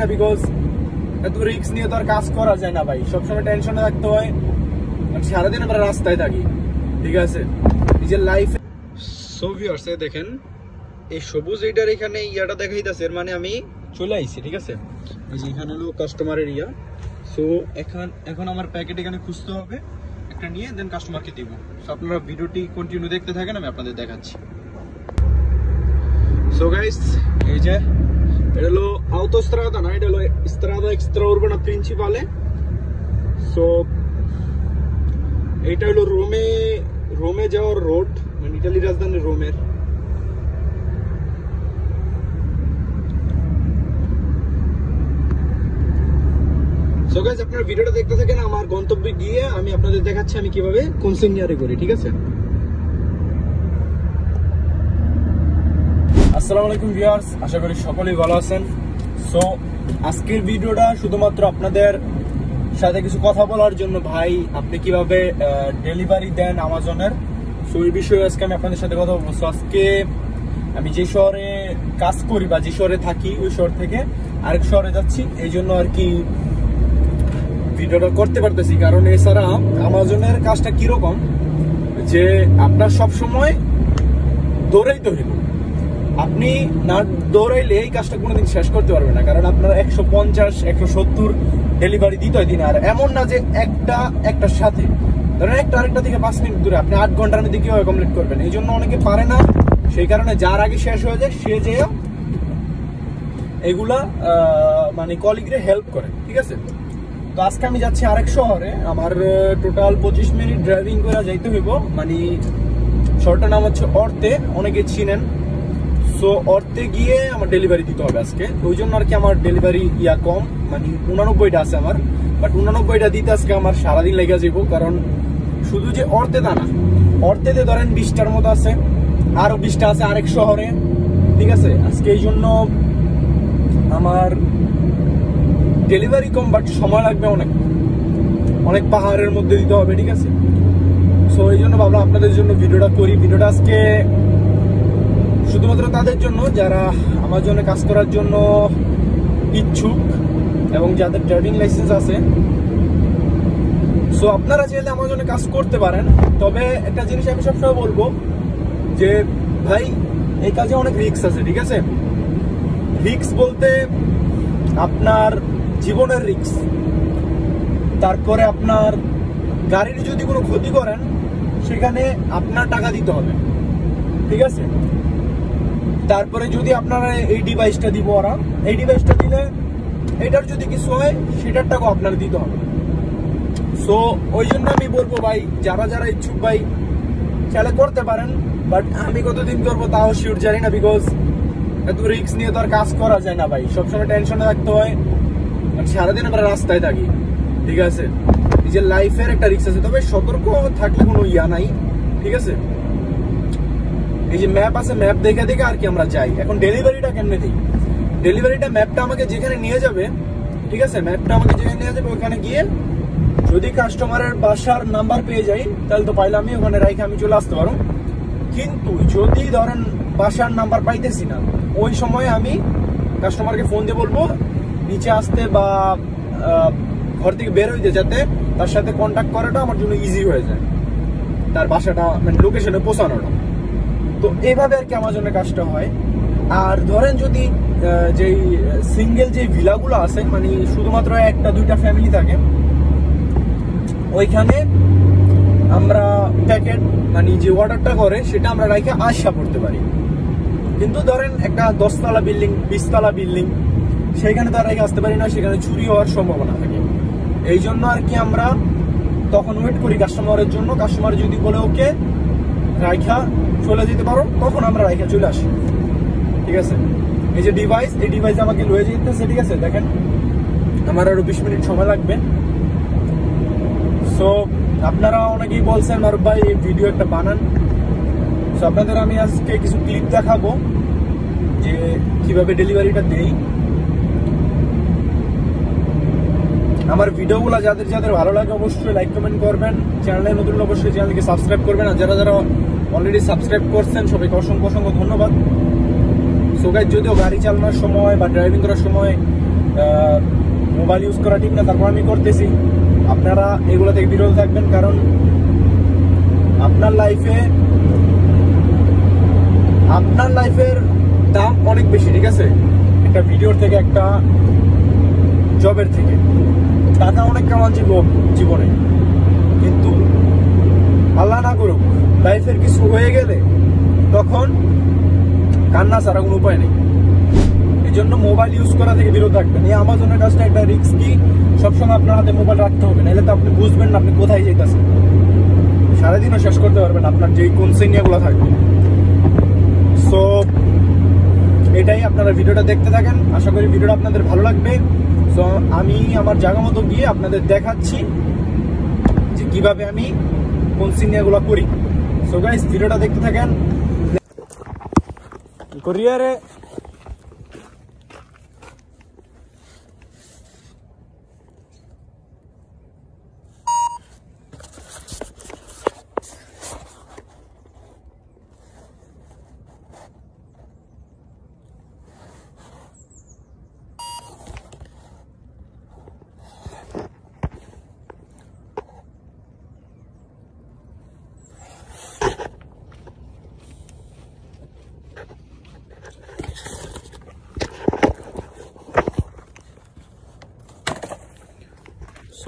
না বিকজ এত রিস্ক নিয়ে তো আর কাজ করা যায় না ভাই, সবসময় টেনশনে থাকতে হয়। সারাদিন আমরা রাস্তায় থাকি, ঠিক আছে, নিজের লাইফে। সো ভিউয়ার্স দেখেন এই সবুজ এইটার এখানে ইয়াটা দেখাইতেছে, এর মানে আমি চলে আইছি, ঠিক আছে। এই যে এখানে হলো কাস্টমারের ইয়া। সো এখন আমার প্যাকেট এখানে খুঁজতে হবে একটা নিয়ে, দেন কাস্টমারকে দিব। সো আপনারা ভিডিওটি কন্টিনিউ দেখতে থাকেন, আমি আপনাদের দেখাচ্ছি। সো গাইস এই যে এটা হলো autostrada না, এটা হলো strada extraurbana principale। সো এটা হলো রোমে যাওয়ার রোড, মানে ইটালির রাজধানী রোমের। সো গাইস আপনারা ভিডিওটা দেখতে থাকেন, আমার গন্তব্যে গিয়ে আমি আপনাদের দেখাচ্ছি আমি কিভাবে কনসিগনারি করি, ঠিক আছে। আসসালামু আলাইকুম ভিউয়ার্স, আশা করি সকলেই ভালো আছেন। সো আজকের ভিডিওটা শুধুমাত্র আপনাদের সাথে কিছু কথা বলার জন্য, ভাই আপনি কিভাবে ডেলিভারি দেন আমাজনের, সো এই বিষয়ে আজকে আমি আপনাদের সাথে কথা বলবো। সো আজকে আমি যে শহরে কাজ করি বা যে শহরে থাকি ওই শহর থেকে আরেক শহরে যাচ্ছি, এই জন্য আর কি ভিডিওটা করতে পারতেছি। কারণ এছাড়া আমাজনের কাজটা কিরকম যে আপনার সব সময় দৌড়াইতে হইব, আপনি না দৌড়াইলে এই কাজটা কোনোদিন শেষ করতে পারবেন না। কারণ আপনার 150 170 ডেলিভারি দিতে হয় দিনে। আর এমন না যে একটার সাথে ধরেন একটা আরেকটা থেকে 5 মিনিট দূরে, আপনি 8 ঘন্টার মধ্যে কিভাবে কমপ্লিট করবেন। এই জন্য অনেকে পারে না, সেই কারণে যার আগে শেষ হয়ে যায় সে যে এগুলা মানে কলিগরে হেল্প করে, ঠিক আছে। তো আজকে আমি যাচ্ছি আরেক শহরে, আমার টোটাল 25 মিনিট ড্রাইভিং করে যাইতে হইব। মানে শহরটার নাম হচ্ছে অর্তে, অনেকে চিনেন। সো অর্তে গিয়ে আমার ডেলিভারি দিতে হবে আজকে, ওই জন্য আর কি আমার ডেলিভারি ইয়া কম, মানে 89টা আছে আমার। বাট 89টা দিতে আজকে আমার সারাদিন লেগে যাবো। কারণ শুধু যে অর্তে তা না, অর্তেতে ধরেন 20টার মতো আছে, আরো 20টা আছে আরেক শহরে, ঠিক আছে। আজকে এই জন্য আমার ডেলিভারি কম, বাট সময় লাগবে অনেক পাহাড়ের মধ্যে দিতে হবে, ঠিক আছে। সো এই জন্য ভাবলাম আপনাদের জন্য ভিডিওটা করি। ভিডিওটা আজকে শুধুমাত্র তাদের জন্য যারা আমাজনে কাজ করার জন্য ইচ্ছুক এবং যাদের ড্রাইভিং লাইসেন্স আছে। সো আপনারা চাইলে আমাজনে কাজ করতে পারেন, তবে একটা জিনিস আমি সবসময় বলবো যে ভাই এই কাজে অনেক রিস্ক আছে, ঠিক আছে। রিস্ক বলতে আপনার জীবনের রিস্ক, তারপরে আপনার গাড়ির যদি কোনো ক্ষতি করেন সেখানে আপনার টাকা দিতে হবে, ঠিক আছে। তারপরে যদি আপনারা এই ডিভাইসটা দিব, ওরা এই ডিভাইসটা দিলে এটার যদি কিছু হয় সেটার টাকা আপনার দিতে হবে। সো ওই জন্য আমি বলবো ভাই যারা ইচ্ছুক ভাই চাইলে করতে পারেন, বাট আমি কতদিন করবো তাও শিওর জানি না। বিকজ এত রিস্ক নিয়ে তো আর কাজ করা যায় না ভাই, সবসময় টেনশনে থাকতে হয়। সারাদিন আমরা রাস্তায় থাকি, ঠিক আছে, নিজের লাইফের একটা রিস্ক আছে। তবে সতর্ক থাকলে কোনো ইয়া নাই, ঠিক আছে। এই যে ম্যাপ আছে, ম্যাপ দেখে আর কি আমরা যাই। এখন ডেলিভারিটা কেমনে দিই, ডেলিভারিটা ম্যাপটা আমাকে যেখানে নিয়ে যাবে, ঠিক আছে, ম্যাপটা আমাকে যেখানে নিয়ে যাবে ওখানে গিয়ে যদি কাস্টমারের বাসার নাম্বার পেয়ে যাই তাহলে তো পাইলে আমি ওখানে রাইখে আমি চলে আসতে পারো। কিন্তু যদি ধরেন বাসার নাম্বার পাইতেছি না, ওই সময় আমি কাস্টমারকে ফোন দিয়ে বলবো নিচে আসতে বা ঘর থেকে বের হইতে, যাতে তার সাথে কন্ট্যাক্ট করাটা আমার জন্য ইজি হয়ে যায়, তার বাসাটা মানে লোকেশনে পৌঁছানোটা। তো এইভাবে আর কি আমার জন্য কাজটা হয়। আর ধরেন যদি যেই সিঙ্গেল যে ভিলাগুলো আছে, মানে শুধুমাত্র 1-2টা ফ্যামিলি থাকে, ওইখানে আমরা প্যাকেট মানে যে অর্ডারটা করে সেটা আমরা রাইখে আশা করতে পারি। কিন্তু ধরেন একটা 10তলা বিল্ডিং 20তলা বিল্ডিং, সেখানে তো আর রেখে আসতে পারি না, সেখানে চুরি হওয়ার সম্ভাবনা থাকে। এই জন্য আর কি আমরা তখন ওয়েট করি কাস্টমারের জন্য। কাস্টমার যদি বলে ওকে রাইখা চলে যেতে পারো, তখন আমরা রাইখা চলে আসি, ঠিক আছে। এই যে ডিভাইস, এই ডিভাইস আমাকে লয়ে যেতেছে, ঠিক আছে। দেখেন আমার আরো 20 মিনিট সময় লাগবে। সো আপনারা অনেকেই বলছেন মারুফ ভাই এই ভিডিও একটা বানান। সো আপনাদের আমি আজকে কিছু ক্লিপ দেখাবো যে কিভাবে ডেলিভারিটা দেই। আমার ভিডিওগুলো যাদের ভালো লাগে অবশ্যই লাইক কমেন্ট করবেন, চ্যানেলে নতুন অবশ্যই চ্যানেলকে সাবস্ক্রাইব করবেন। আর যারা অলরেডি সাবস্ক্রাইব করছেন সবাইকে অসংখ্য ধন্যবাদ। সো গাইস যদিও গাড়ি চালানোর সময় বা ড্রাইভিং করার সময় মোবাইল ইউজ করা ঠিক না, তারপর আমি করতেছি। আপনারা এগুলো থেকে বিরত থাকবেন, কারণ আপনার লাইফের দাম অনেক বেশি, ঠিক আছে? একটা ভিডিওর থেকে, একটা জবের থেকে টাকা অনেক কামাচ্ছি জীবনে, কিন্তু আল্লাহ না করুক লাইফের কিছু হয়ে গেলে তখন কান্না ছাড়া কোনো উপায় নেই। এই জন্য মোবাইল ইউজ করা থেকে বিরত থাকবেন। এই আমাজনের কাজটা একটা রিস্কি, সবসময় আপনার হাতে মোবাইল রাখতে হবে, নাহলে তো আপনি বুঝবেন না আপনি কোথায় যেতেছেন, সারাদিনও শেষ করতে পারবেন আপনার যেই কনসেনিয়াগুলো থাকবে। সো এটাই, আপনারা ভিডিওটা দেখতে থাকেন, আশা করি ভিডিওটা আপনাদের ভালো লাগবে। সো আমি আমার জায়গা মতো গিয়ে আপনাদের দেখাচ্ছি যে কিভাবে আমি কনসেনিয়াগুলো করি। সো গাইস, ভিডিওটা দেখতে থাকেন। কোরিয়ারে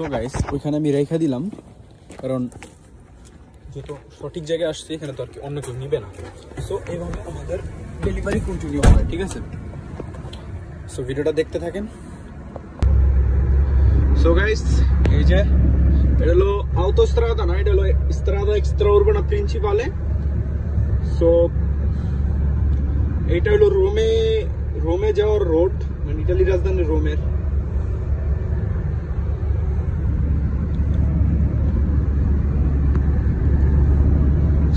সো গাইস, ওইখানে আমি রেখা দিলাম, কারণ যেহেতু সঠিক জায়গায় আসছে এখানে তো আর কি অন্য কেউ নিবে না। সো এইভাবে আমাদের ডেলিভারি কন্টিনিউ হয়, ঠিক আছে? সো ভিডিওটা দেখতে থাকেন। সো গাইস, এই যে এটা হলো autostrada না, এটা হলো Strada Extraurbana Principale। সো এইটা হলো রোমে যাওয়ার রোড, মানে ইটালির রাজধানী রোমের।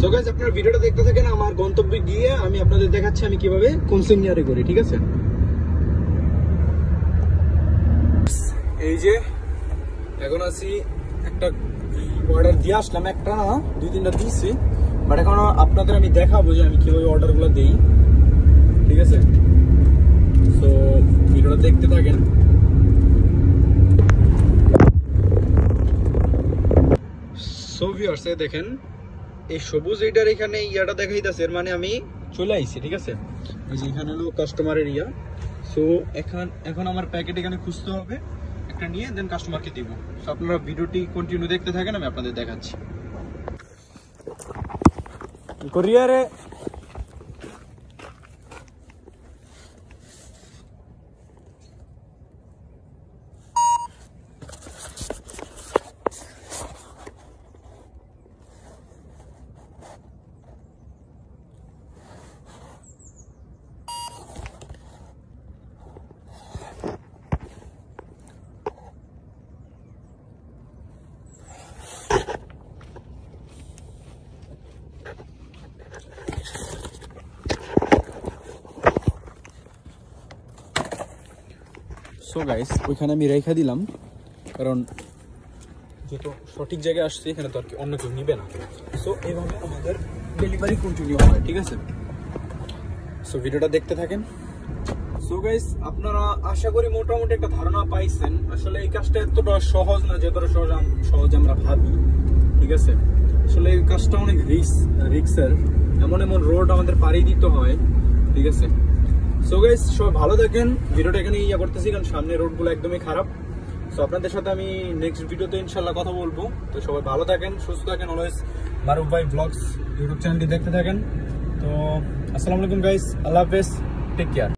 সো গাইস, আপনারা ভিডিওটা দেখতে থাকেন, আমার গন্তব্যে গিয়ে আমি আপনাদের দেখাচ্ছি আমি কিভাবে কনসিগনিয়ারে করি, ঠিক আছে? এই যে এখন আছি, একটা অর্ডার দিয়ে আসলাম, একটা না 2-3টা দিচ্ছি, বাট এখন আপনাদের আমি দেখাবো যে আমি কিভাবে অর্ডারগুলো দিই, ঠিক আছে? সো ভিডিওটা দেখতে থাকেন। সো ভিউয়ার্স, দেখেন এই সবুজ এইটার এখানে ইয়াটা দেখাইতেছে, এর মানে আমি চলে আইছি, ঠিক আছে? এই যে এখানে হলো কাস্টমারের ইয়া। সো এখন আমার প্যাকেট এখানে খুঁজতে হবে, একটা নিয়ে দেন কাস্টমারকে দিব। সো আপনারা ভিডিওটি কন্টিনিউ দেখতে থাকেন, আমি আপনাদের দেখাচ্ছি। কোরিয়ারে সো গাইস, ওইখানে আমি রেখা দিলাম, কারণ যেহেতু সঠিক জায়গায় আসছে এখানে তো আর কি অন্য কেউ নিবে না। সো এইভাবে আমাদের ডেলিভারি কন্টিনিউ হয়, ঠিক আছে? সো ভিডিওটা দেখতে থাকেন। সো গাইস, আপনারা আশা করি মোটামুটি একটা ধারণা পাইছেন, আসলে এই কাজটা এতটা সহজ না যতটা সহজ আমরা ভাবি, ঠিক আছে? আসলে এই কাজটা অনেক রিস্কের, এমন রোড আমাদের পাড়ি দিতে হয়, ঠিক আছে? সো গাইস, সবাই ভালো থাকেন। ভিডিওটা এখানে করতেছি কারণ সামনে রোডগুলো একদমই খারাপ। সো আপনাদের সাথে আমি নেক্সট ভিডিওতে ইনশাল্লাহ কথা বলবো। তো সবাই ভালো থাকেন, সুস্থ থাকেন, অলওয়েজ মারুফ ভাই ব্লগস ইউটিউব চ্যানেলটি দেখতে থাকেন। তো আসসালামু আলাইকুম গাইস, আল্লাহ হাফেজ, টেক কেয়ার।